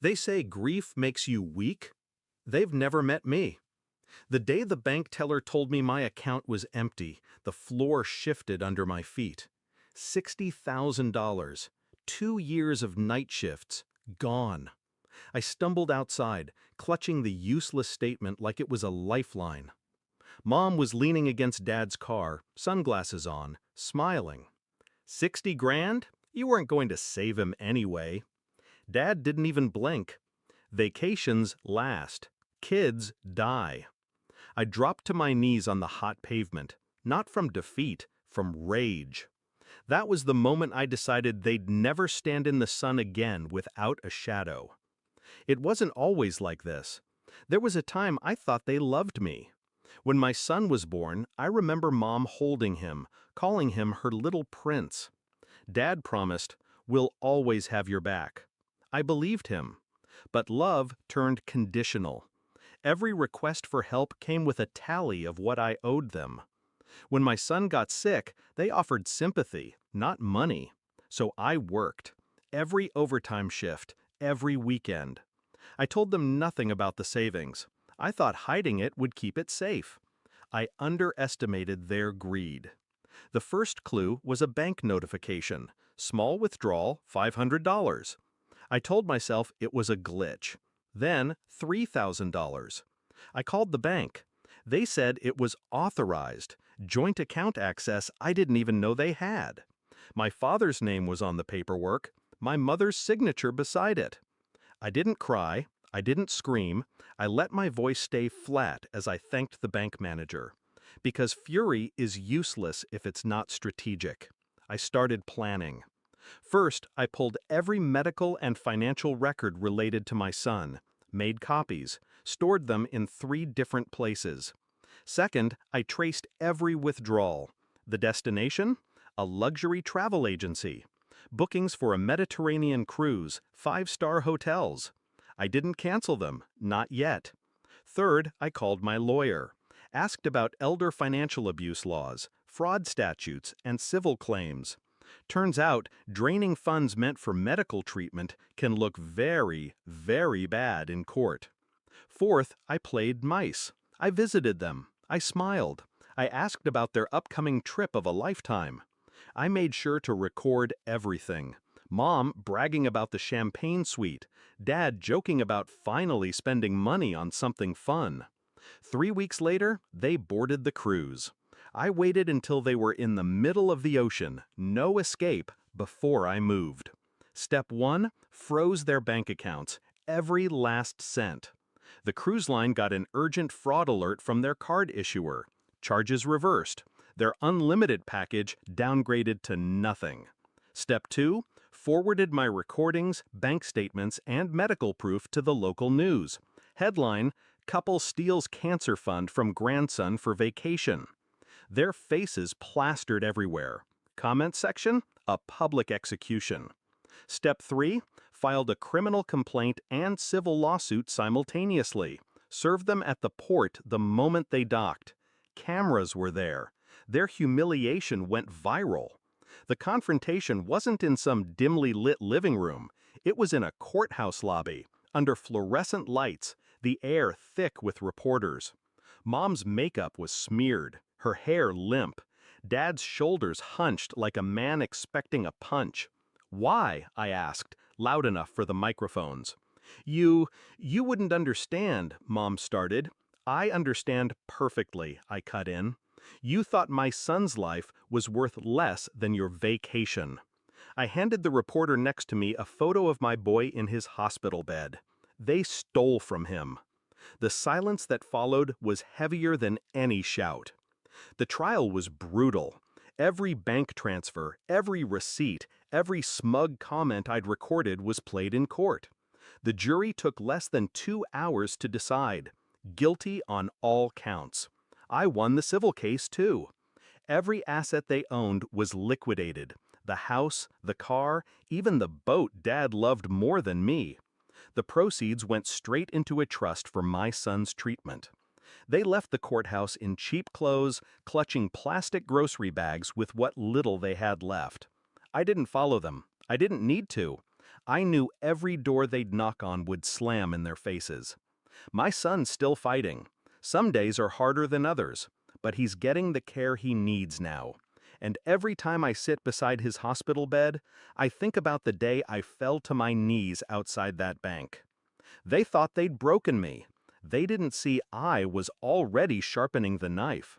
They say grief makes you weak. They've never met me. The day the bank teller told me my account was empty, the floor shifted under my feet. $60,000, 2 years of night shifts, gone. I stumbled outside, clutching the useless statement like it was a lifeline. Mom was leaning against Dad's car, sunglasses on, smiling. 60 grand? You weren't going to save him anyway. Dad didn't even blink. Vacations last. Kids die. I dropped to my knees on the hot pavement, not from defeat, from rage. That was the moment I decided they'd never stand in the sun again without a shadow. It wasn't always like this. There was a time I thought they loved me. When my son was born, I remember Mom holding him, calling him her little prince. Dad promised, "We'll always have your back." I believed him. But love turned conditional. Every request for help came with a tally of what I owed them. When my son got sick, they offered sympathy, not money. So I worked. Every overtime shift, every weekend. I told them nothing about the savings. I thought hiding it would keep it safe. I underestimated their greed. The first clue was a bank notification. Small withdrawal, $500. I told myself it was a glitch. Then $3,000. I called the bank. They said it was authorized, joint account access I didn't even know they had. My father's name was on the paperwork, my mother's signature beside it. I didn't cry, I didn't scream, I let my voice stay flat as I thanked the bank manager. Because fury is useless if it's not strategic. I started planning. First, I pulled every medical and financial record related to my son, made copies, stored them in 3 different places. Second, I traced every withdrawal. The destination? A luxury travel agency. Bookings for a Mediterranean cruise, 5-star hotels. I didn't cancel them, not yet. Third, I called my lawyer. Asked about elder financial abuse laws, fraud statutes, and civil claims. Turns out, draining funds meant for medical treatment can look very, very bad in court. Fourth, I played nice. I visited them. I smiled. I asked about their upcoming trip of a lifetime. I made sure to record everything. Mom bragging about the champagne suite. Dad joking about finally spending money on something fun. 3 weeks later, they boarded the cruise. I waited until they were in the middle of the ocean, no escape, before I moved. Step 1, froze their bank accounts, every last cent. The cruise line got an urgent fraud alert from their card issuer. Charges reversed. Their unlimited package downgraded to nothing. Step 2, forwarded my recordings, bank statements, and medical proof to the local news. Headline, Couple Steals Cancer Fund from Grandson for Vacation. Their faces plastered everywhere. Comment section, a public execution. Step 3, filed a criminal complaint and civil lawsuit simultaneously. Served them at the port the moment they docked. Cameras were there. Their humiliation went viral. The confrontation wasn't in some dimly lit living room. It was in a courthouse lobby, under fluorescent lights, the air thick with reporters. Mom's makeup was smeared, her hair limp. Dad's shoulders hunched like a man expecting a punch. "Why?" I asked, loud enough for the microphones. You wouldn't understand," Mom started. "I understand perfectly," I cut in. "You thought my son's life was worth less than your vacation." I handed the reporter next to me a photo of my boy in his hospital bed. They stole from him. The silence that followed was heavier than any shout. The trial was brutal. Every bank transfer, every receipt, every smug comment I'd recorded was played in court. The jury took less than 2 hours to decide. Guilty on all counts. I won the civil case, too. Every asset they owned was liquidated. The house, the car, even the boat Dad loved more than me. The proceeds went straight into a trust for my son's treatment. They left the courthouse in cheap clothes, clutching plastic grocery bags with what little they had left. I didn't follow them. I didn't need to. I knew every door they'd knock on would slam in their faces. My son's still fighting. Some days are harder than others, but he's getting the care he needs now. And every time I sit beside his hospital bed, I think about the day I fell to my knees outside that bank. They thought they'd broken me. They didn't see I was already sharpening the knife.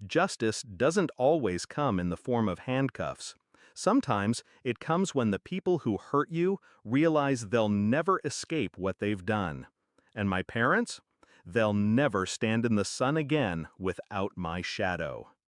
Justice doesn't always come in the form of handcuffs. Sometimes it comes when the people who hurt you realize they'll never escape what they've done. And my parents? They'll never stand in the sun again without my shadow.